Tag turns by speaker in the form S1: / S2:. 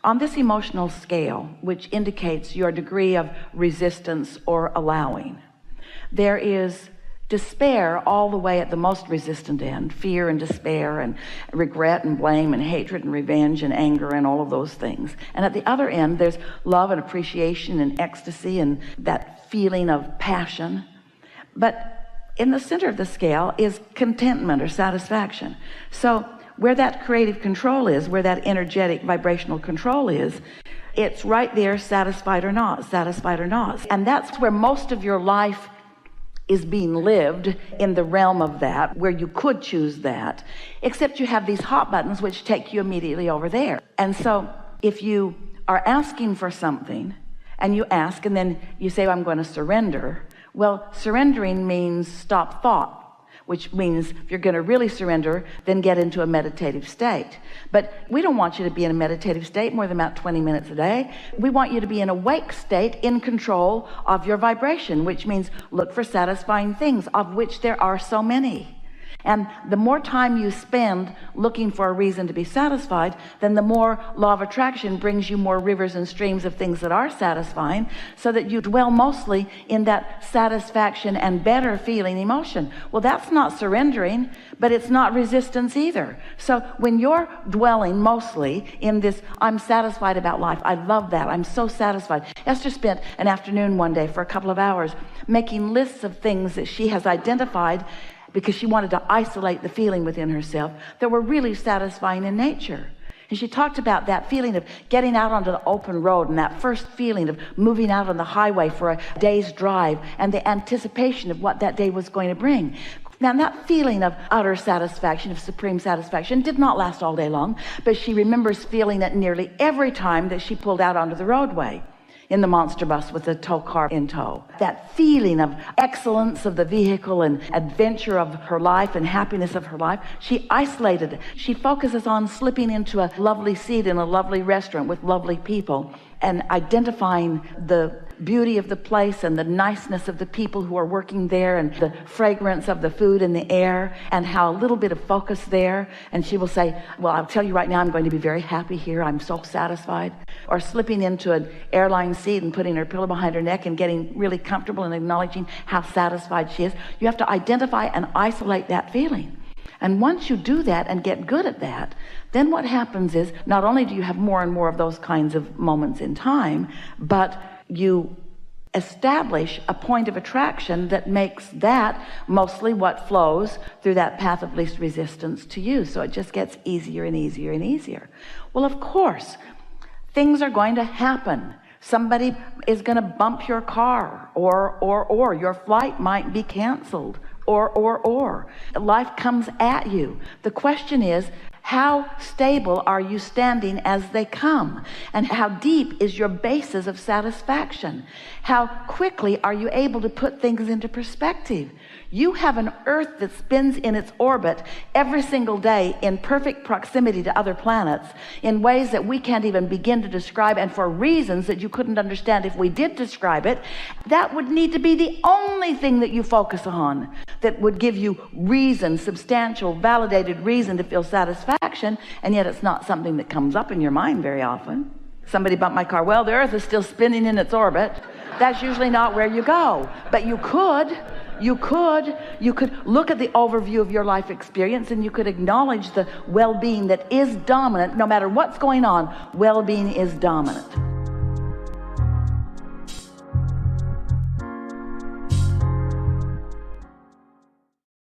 S1: On this emotional scale, which indicates your degree of resistance or allowing, there is despair all the way at the most resistant end, fear and despair and regret and blame and hatred and revenge and anger and all of those things. And at the other end, there's love and appreciation and ecstasy and that feeling of passion. But in the center of the scale is contentment or satisfaction. So where that creative control is, where that energetic vibrational control is, it's right there, satisfied or not, satisfied or not. And that's where most of your life is being lived, in the realm of that, where you could choose that, except you have these hot buttons which take you immediately over there. And so if you are asking for something and you ask and then you say, I'm going to surrender, well, surrendering means stop thought, which means if you're going to really surrender, then get into a meditative state. But we don't want you to be in a meditative state more than about 20 minutes a day. We want you to be in a awake state, in control of your vibration, which means look for satisfying things, of which there are so many. And the more time you spend looking for a reason to be satisfied, then the more law of attraction brings you more rivers and streams of things that are satisfying, so that you dwell mostly in that satisfaction and better feeling emotion. Well, that's not surrendering, but it's not resistance either. So when you're dwelling mostly in this, I'm satisfied about life, I love that, I'm so satisfied. Esther spent an afternoon one day for a couple of hours making lists of things that she has identified, because she wanted to isolate the feeling within herself, that were really satisfying in nature. And she talked about that feeling of getting out onto the open road, and that first feeling of moving out on the highway for a day's drive, and the anticipation of what that day was going to bring. Now, that feeling of utter satisfaction, of supreme satisfaction, did not last all day long, but she remembers feeling it nearly every time that she pulled out onto the roadway in the monster bus with the tow car in tow. That feeling of excellence of the vehicle and adventure of her life and happiness of her life, she isolated it. She focuses on slipping into a lovely seat in a lovely restaurant with lovely people, and identifying the beauty of the place and the niceness of the people who are working there, and the fragrance of the food in the air, and how a little bit of focus there. And she will say, well, I'll tell you right now, I'm going to be very happy here, I'm so satisfied. Or slipping into an airline seat and putting her pillow behind her neck and getting really comfortable and acknowledging how satisfied she is. You have to identify and isolate that feeling. And once you do that and get good at that, then what happens is, not only do you have more and more of those kinds of moments in time, but you establish a point of attraction that makes that mostly what flows through that path of least resistance to you. So it just gets easier and easier and easier. Well, of course, things are going to happen. Somebody is going to bump your car, or your flight might be canceled, or life comes at you. The question is, how stable are you standing as they come? And how deep is your basis of satisfaction? How quickly are you able to put things into perspective? You have an earth that spins in its orbit every single day in perfect proximity to other planets in ways that we can't even begin to describe, and for reasons that you couldn't understand if we did describe it. That would need to be the only thing that you focus on, that would give you reason, substantial, validated reason to feel satisfaction, and yet it's not something that comes up in your mind very often. Somebody bumped my car. Well, the earth is still spinning in its orbit. That's usually not where you go. But you could look at the overview of your life experience, and you could acknowledge the well-being that is dominant. No matter what's going on, well-being is dominant.